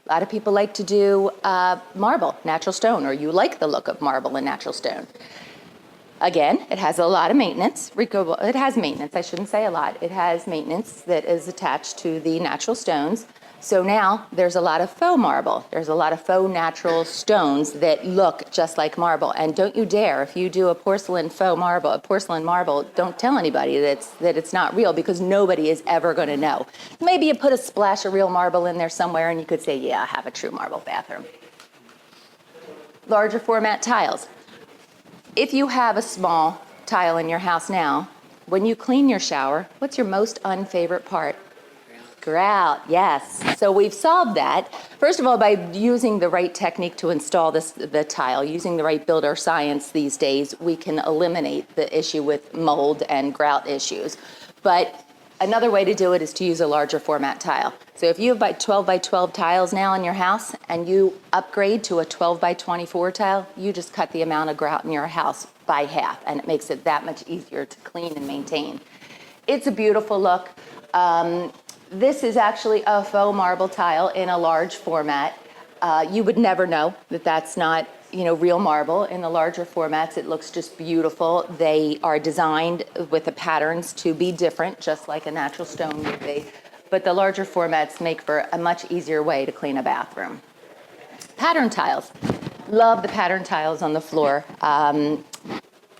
Speaker 2: A lot of people like to do marble, natural stone, or you like the look of marble and natural stone. Again, it has a lot of maintenance. It has maintenance, I shouldn't say a lot. It has maintenance that is attached to the natural stones. So now there's a lot of faux marble. There's a lot of faux natural stones that look just like marble. And don't you dare, if you do a porcelain marble, don't tell anybody that it's not real, because nobody is ever going to know. Maybe you put a splash of real marble in there somewhere and you could say, yeah, I have a true marble bathroom. Larger format tiles. If you have a small tile in your house now, when you clean your shower, what's your most unfavorite part? Grout, yes. So we've solved that. First of all, by using the right technique to install the tile, using the right builder science these days, we can eliminate the issue with mold and grout issues. But another way to do it is to use a larger format tile. So if you have 12 by 12 tiles now in your house and you upgrade to a 12 by 24 tile, you just cut the amount of grout in your house by half, and it makes it that much easier to clean and maintain. It's a beautiful look. This is actually a faux marble tile in a large format. You would never know that that's not, real marble. In the larger formats, it looks just beautiful. They are designed with the patterns to be different, just like a natural stone would be. But the larger formats make for a much easier way to clean a bathroom. Pattern tiles. Love the pattern tiles on the floor.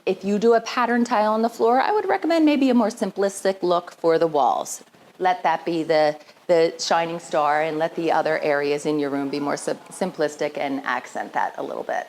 Speaker 2: If you do a pattern tile on the floor, I would recommend maybe a more simplistic look for the walls. Let that be the shining star, and let the other areas in your room be more simplistic and accent that a little bit.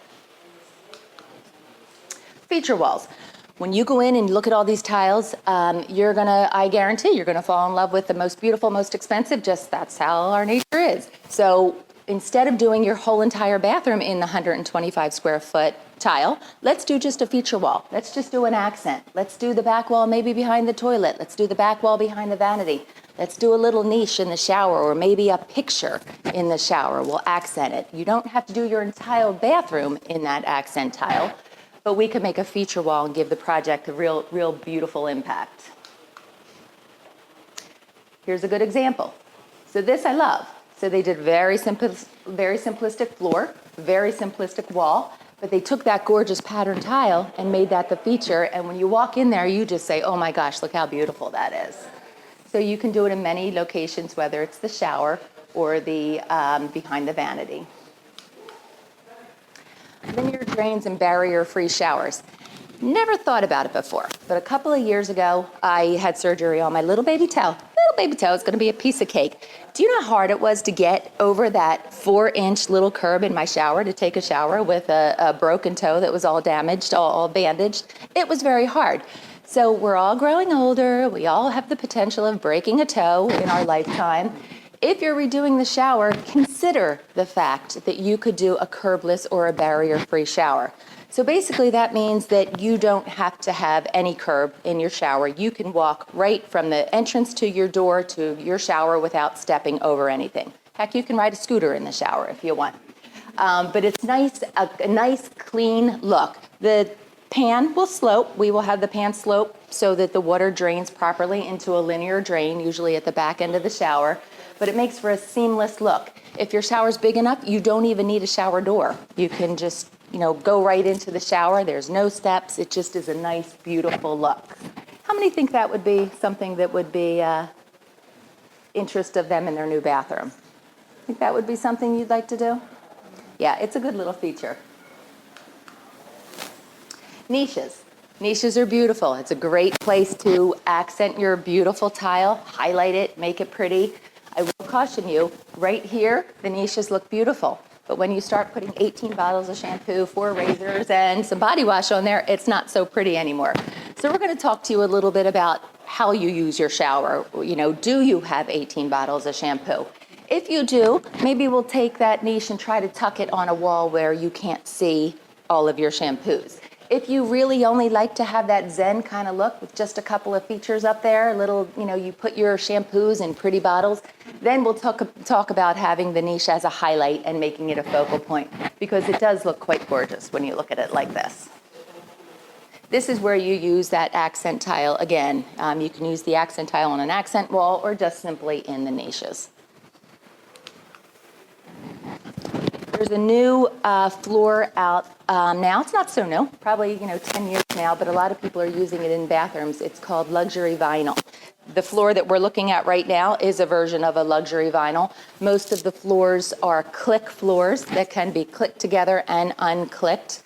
Speaker 2: Feature walls. When you go in and look at all these tiles, I guarantee you're gonna fall in love with the most beautiful, most expensive. Just that's how our nature is. So instead of doing your whole entire bathroom in the 125 square foot tile, let's do just a feature wall. Let's just do an accent. Let's do the back wall maybe behind the toilet. Let's do the back wall behind the vanity. Let's do a little niche in the shower, or maybe a picture in the shower. We'll accent it. You don't have to do your entire bathroom in that accent tile, but we could make a feature wall and give the project a real beautiful impact. Here's a good example. So this I love. So they did very simplistic floor, very simplistic wall, but they took that gorgeous pattern tile and made that the feature. And when you walk in there, you just say, oh my gosh, look how beautiful that is. So you can do it in many locations, whether it's the shower or the behind the vanity. Linear drains and barrier-free showers. Never thought about it before, but a couple of years ago, I had surgery on my little baby toe. Little baby toe is gonna be a piece of cake. Do you know how hard it was to get over that 4-inch little curb in my shower to take a shower with a broken toe that was all damaged, all bandaged? It was very hard. So we're all growing older. We all have the potential of breaking a toe in our lifetime. If you're redoing the shower, consider the fact that you could do a curbless or a barrier-free shower. So basically that means that you don't have to have any curb in your shower. You can walk right from the entrance to your door to your shower without stepping over anything. Heck, you can ride a scooter in the shower if you want. But it's nice, a nice clean look. The pan will slope. We will have the pan slope so that the water drains properly into a linear drain, usually at the back end of the shower, but it makes for a seamless look. If your shower's big enough, you don't even need a shower door. You can just, go right into the shower. There's no steps. It just is a nice, beautiful look. How many think that would be something that would be interest of them in their new bathroom? Think that would be something you'd like to do? Yeah, it's a good little feature. Niches. Niches are beautiful. It's a great place to accent your beautiful tile, highlight it, make it pretty. I will caution you, right here, the niches look beautiful. But when you start putting 18 bottles of shampoo, 4 razors, and some body wash on there, it's not so pretty anymore. So we're going to talk to you a little bit about how you use your shower. Do you have 18 bottles of shampoo? If you do, maybe we'll take that niche and try to tuck it on a wall where you can't see all of your shampoos. If you really only like to have that zen kind of look with just a couple of features up there, little, you put your shampoos in pretty bottles, then we'll talk about having the niche as a highlight and making it a focal point, because it does look quite gorgeous when you look at it like this. This is where you use that accent tile again. You can use the accent tile on an accent wall or just simply in the niches. There's a new floor out now. It's not so new, probably 10 years now, but a lot of people are using it in bathrooms. It's called luxury vinyl. The floor that we're looking at right now is a version of a luxury vinyl. Most of the floors are click floors that can be clicked together and unclicked.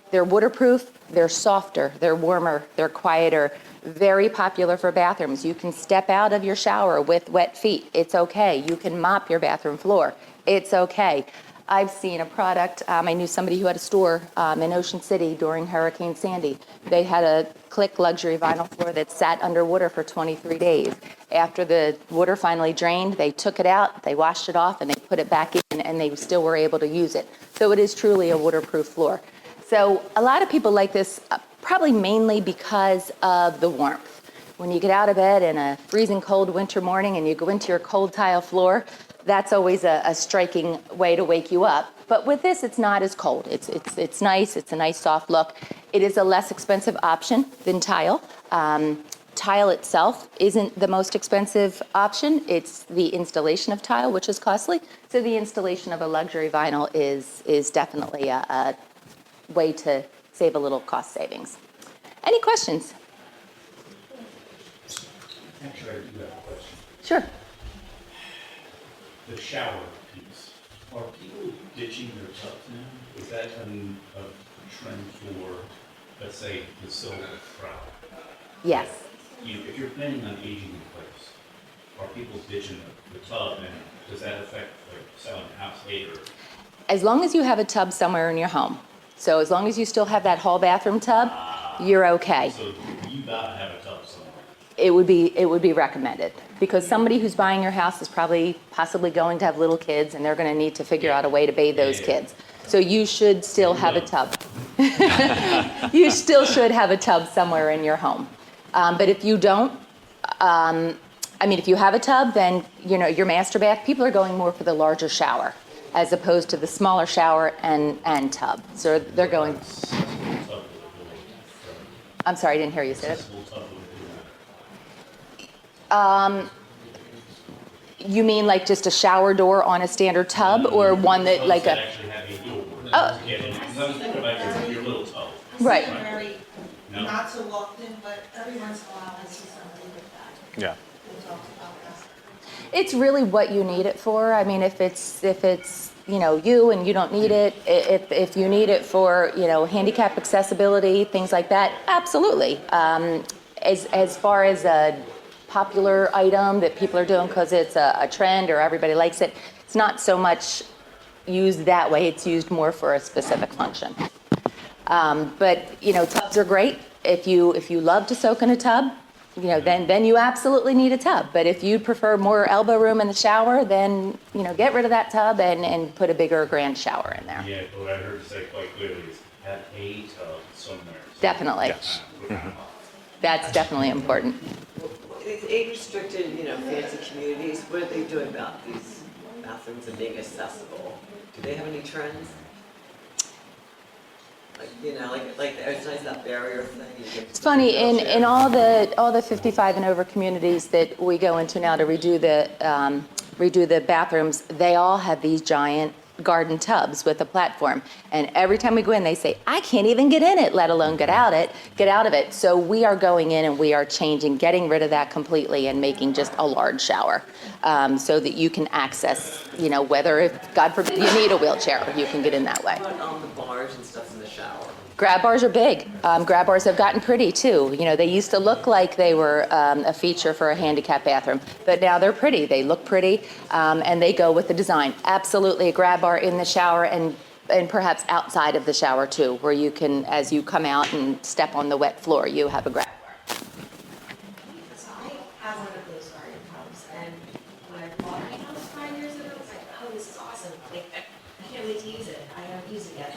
Speaker 2: They're waterproof, they're softer, they're warmer, they're quieter. Very popular for bathrooms. You can step out of your shower with wet feet. It's okay. You can mop your bathroom floor. It's okay. I've seen a product, I knew somebody who had a store in Ocean City during Hurricane Sandy. They had a click luxury vinyl floor that sat underwater for 23 days. After the water finally drained, they took it out, they washed it off, and they put it back in, and they still were able to use it. So it is truly a waterproof floor. So a lot of people like this probably mainly because of the warmth. When you get out of bed in a freezing cold winter morning and you go into your cold tile floor, that's always a striking way to wake you up. But with this, it's not as cold. It's nice. It's a nice soft look. It is a less expensive option than tile. Tile itself isn't the most expensive option. It's the installation of tile, which is costly. So the installation of a luxury vinyl is definitely a way to save a little cost savings. Any questions?
Speaker 3: Actually, I do have a question.
Speaker 2: Sure.
Speaker 3: The shower piece, are people ditching their tubs now? Is that a trend for, let's say, the silver crowd?
Speaker 2: Yes.
Speaker 3: If you're planning on aging in place, are people ditching the tub, and does that affect like selling a house later?
Speaker 2: As long as you have a tub somewhere in your home. So as long as you still have that hall bathroom tub, you're okay.
Speaker 3: So you gotta have a tub somewhere.
Speaker 2: It would be recommended, because somebody who's buying your house is possibly going to have little kids, and they're going to need to figure out a way to bathe those kids. So you should still have a tub. You still should have a tub somewhere in your home. But if you don't, if you have a tub, then your master bath, people are going more for the larger shower as opposed to the smaller shower and tub. So they're going. I'm sorry, I didn't hear you say it. You mean like just a shower door on a standard tub, or one that like a?
Speaker 3: Actually have a door.
Speaker 2: Oh.
Speaker 3: Yeah, because I was thinking about your little tub.
Speaker 2: Right.
Speaker 4: Very,
Speaker 3: No.
Speaker 4: not so often, but every once in a while I see somebody with that.
Speaker 1: Yeah.
Speaker 4: Who talks about that.
Speaker 2: It's really what you need it for. I mean, if it's you and you don't need it, if you need it for handicap accessibility, things like that, absolutely. As far as a popular item that people are doing because it's a trend or everybody likes it, it's not so much used that way. It's used more for a specific function. But tubs are great. If you love to soak in a tub, then you absolutely need a tub. But if you prefer more elbow room in the shower, then get rid of that tub and put a bigger grand shower in there.
Speaker 3: Yeah, but what I heard you say quite clearly is have a tub somewhere.
Speaker 2: Definitely.
Speaker 1: Yes.
Speaker 2: That's definitely important.
Speaker 5: It's age-restricted, fancy communities. What are they doing about these bathrooms and being accessible? Do they have any trends? Like it's nice that barrier thing.
Speaker 2: It's funny, in all the 55 and over communities that we go into now to redo the bathrooms, they all have these giant garden tubs with a platform. And every time we go in, they say, I can't even get in it, let alone get out of it. So we are going in and we are getting rid of that completely and making just a large shower, so that you can access, whether if, God forbid, you need a wheelchair, you can get in that way.
Speaker 5: What about the bars and stuff in the shower?
Speaker 2: Grab bars are big. Grab bars have gotten pretty too. They used to look like they were a feature for a handicap bathroom, but now they're pretty. They look pretty, and they go with the design. Absolutely a grab bar in the shower and perhaps outside of the shower too, where you can, as you come out and step on the wet floor, you have a grab bar.
Speaker 4: So I have one of those garden tubs, and when I bought my house 5 years ago, I was like, oh, this is awesome. Like, I can't wait to use it. I haven't used it yet.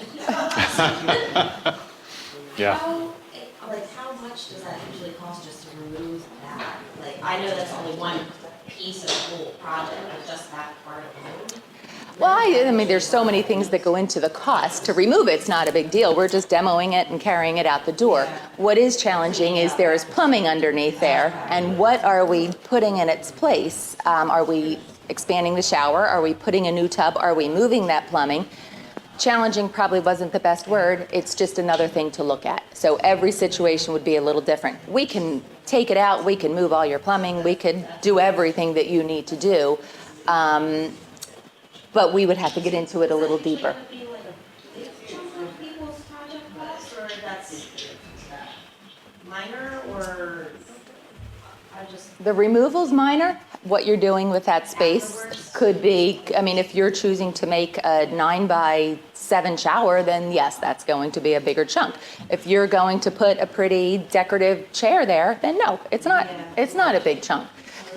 Speaker 1: Yeah.
Speaker 4: How much does that usually cost just to remove that? Like, I know that's only one piece of the whole project, but just that part alone.
Speaker 2: Well, I mean, there's so many things that go into the cost. To remove it's not a big deal. We're just demoing it and carrying it out the door. What is challenging is there is plumbing underneath there, and what are we putting in its place? Are we expanding the shower? Are we putting a new tub? Are we moving that plumbing? Challenging probably wasn't the best word. It's just another thing to look at. So every situation would be a little different. We can take it out. We can move all your plumbing. We could do everything that you need to do. But we would have to get into it a little deeper.
Speaker 4: Would it be like a big chunk of people's project cost, or that's minor, or I just.
Speaker 2: The removal's minor. What you're doing with that space
Speaker 4: Afterwards?
Speaker 2: could be, I mean, if you're choosing to make a 9x7 shower, then yes, that's going to be a bigger chunk. If you're going to put a pretty decorative chair there, then no, it's not a big chunk.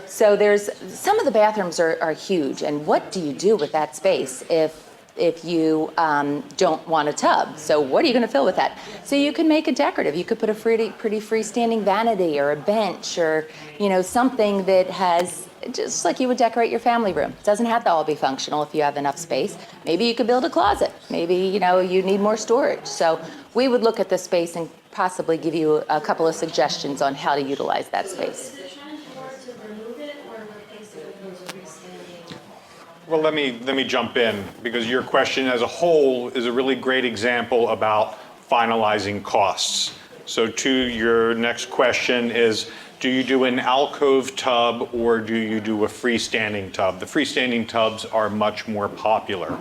Speaker 2: So there's, some of the bathrooms are huge, and what do you do with that space if you don't want a tub? So what are you going to fill with that? So you can make it decorative. You could put a pretty freestanding vanity or a bench, or something that has, just like you would decorate your family room. It doesn't have to all be functional if you have enough space. Maybe you could build a closet. Maybe you need more storage. So we would look at the space and possibly give you a couple of suggestions on how to utilize that space.
Speaker 4: Is it trend towards to remove it or replace it with those freestanding?
Speaker 1: Well, let me jump in, because your question as a whole is a really great example about finalizing costs. So to your next question is, do you do an alcove tub or do you do a freestanding tub? The freestanding tubs are much more popular,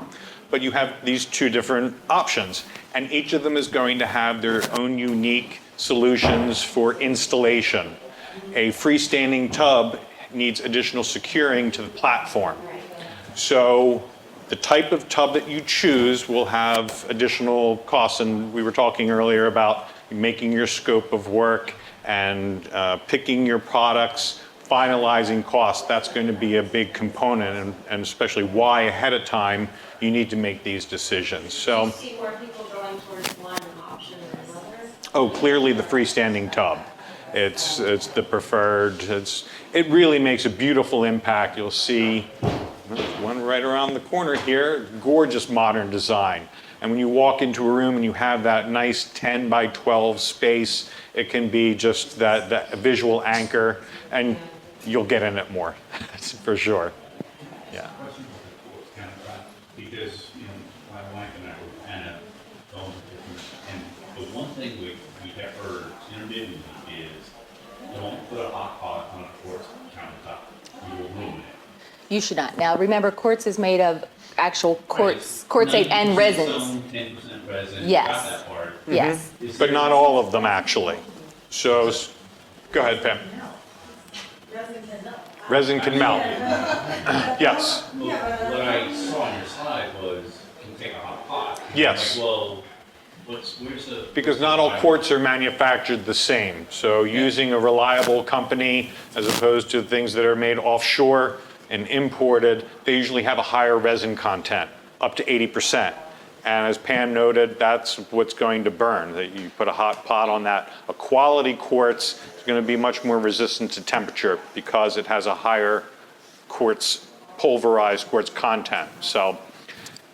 Speaker 1: but you have these two different options, and each of them is going to have their own unique solutions for installation. A freestanding tub needs additional securing to the platform. So the type of tub that you choose will have additional costs, and we were talking earlier about making your scope of work and picking your products, finalizing costs. That's going to be a big component, and especially why ahead of time you need to make these decisions. So,
Speaker 4: See more people going towards one option than another?
Speaker 1: oh, clearly the freestanding tub. It's the preferred. It really makes a beautiful impact. You'll see one right around the corner here, gorgeous modern design. And when you walk into a room and you have that nice 10 by 12 space, it can be just that visual anchor, and you'll get in it more, for sure. Yeah.
Speaker 3: Question about the courts countertop, because, my wife and I were kind of going different, and the one thing we have heard intermittently is, don't put a hot pot on a quartz countertop, you will ruin it.
Speaker 2: You should not. Now, remember, quartz is made of actual quartzite and
Speaker 3: 90%
Speaker 2: resins.
Speaker 3: stone, 10% resin,
Speaker 2: Yes.
Speaker 3: got that part.
Speaker 2: Yes.
Speaker 3: Is
Speaker 1: But
Speaker 3: there-
Speaker 1: not all of them, actually. So, go ahead, Pam. Resin can melt. Yes.
Speaker 3: Well, what I saw on your slide was, can take a hot pot.
Speaker 1: Yes.
Speaker 3: Like, well, where's the?
Speaker 1: Because not all quartz are manufactured the same. So using a reliable company as opposed to things that are made offshore and imported, they usually have a higher resin content, up to 80%. And as Pam noted, that's what's going to burn. That you put a hot pot on that. A quality quartz is going to be much more resistant to temperature because it has a higher quartz, pulverized quartz content. So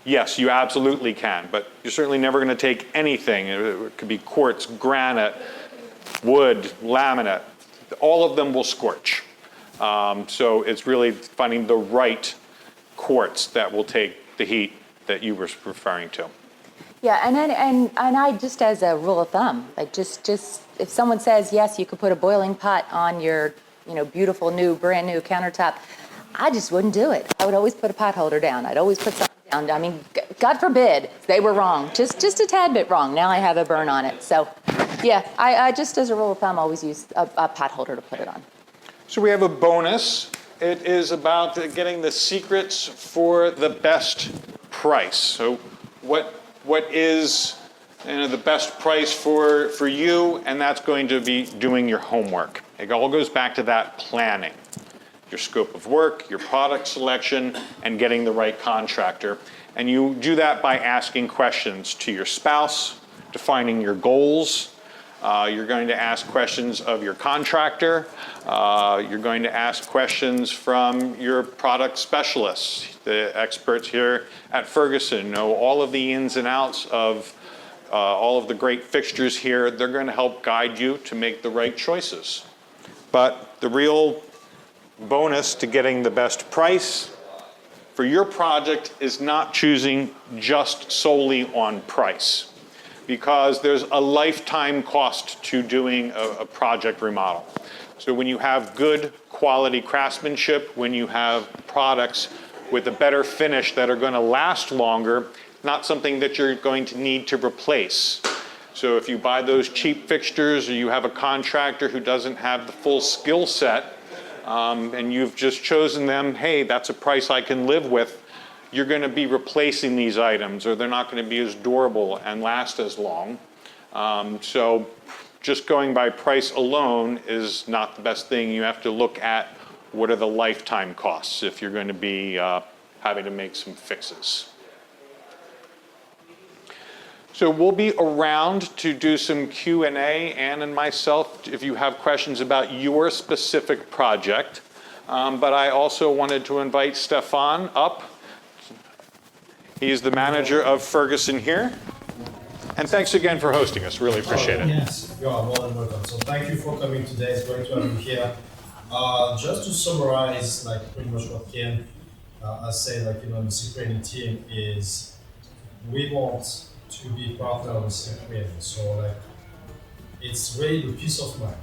Speaker 1: yes, you absolutely can, but you're certainly never going to take anything. It could be quartz, granite, wood, laminate. All of them will scorch. So it's really finding the right quartz that will take the heat that you were referring to.
Speaker 2: Yeah, and I just, as a rule of thumb, like just if someone says yes, you could put a boiling pot on your beautiful brand new countertop, I just wouldn't do it. I would always put a pot holder down. I'd always put something down. I mean, God forbid they were wrong, just a tad bit wrong. Now I have a burn on it. So yeah, I just, as a rule of thumb, always use a pot holder to put it on.
Speaker 1: So we have a bonus. It is about getting the secrets for the best price. So what is the best price for you, and that's going to be doing your homework. It all goes back to that planning, your scope of work, your product selection, and getting the right contractor. And you do that by asking questions to your spouse, defining your goals, You're going to ask questions of your contractor. You're going to ask questions from your product specialists. The experts here at Ferguson know all of the ins and outs of all of the great fixtures here. They're going to help guide you to make the right choices. But the real bonus to getting the best price for your project is not choosing just solely on price, because there's a lifetime cost to doing a project remodel. So when you have good quality craftsmanship, when you have products with a better finish that are going to last longer, not something that you're going to need to replace. So if you buy those cheap fixtures, or you have a contractor who doesn't have the full skill set, and you've just chosen them, hey, that's a price I can live with, you're going to be replacing these items, or they're not going to be as durable and last as long. So just going by price alone is not the best thing. You have to look at what are the lifetime costs if you're going to be having to make some fixes. So we'll be around to do some Q&A, Ann and myself, if you have questions about your specific project. But I also wanted to invite Stefan up. He's the manager of Ferguson here. And thanks again for hosting us. Really appreciate it.
Speaker 6: Yes, you are more than welcome. So thank you for coming today. It's great to have you here. Just to summarize, like pretty much what Ken has said, like, you know, the Cipriani team is, we want to be partner with Cipriani. So like, it's really the peace of mind.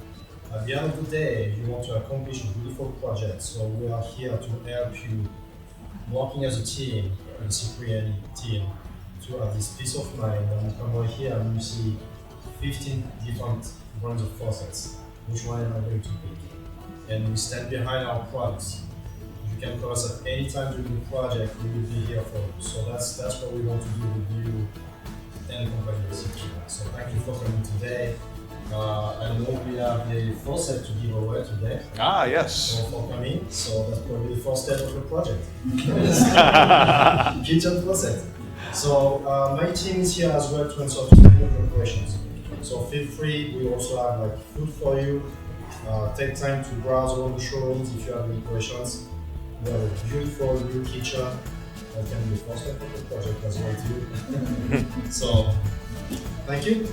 Speaker 6: At the end of the day, you want to accomplish a beautiful project. So we are here to help you, working as a team, the Cipriani team, to have this peace of mind. And you come over here and you see 15 different brands of faucets. Which one am I going to pick? And we stand behind our products. You can call us at any time during the project, we will be here for you. So that's what we want to do with you and company with Cipriani. So thank you for coming today. I know we have a faucet to give away today.
Speaker 1: Ah, yes.
Speaker 6: So for coming, so that's probably the first step of the project. Kitchen faucet. So my team is here as well to answer to any of your questions. So feel free. We also have like food for you. Take time to browse around the showrooms if you have any questions. We have a beautiful new kitchen. That can be the first step of the project as well too. So thank you.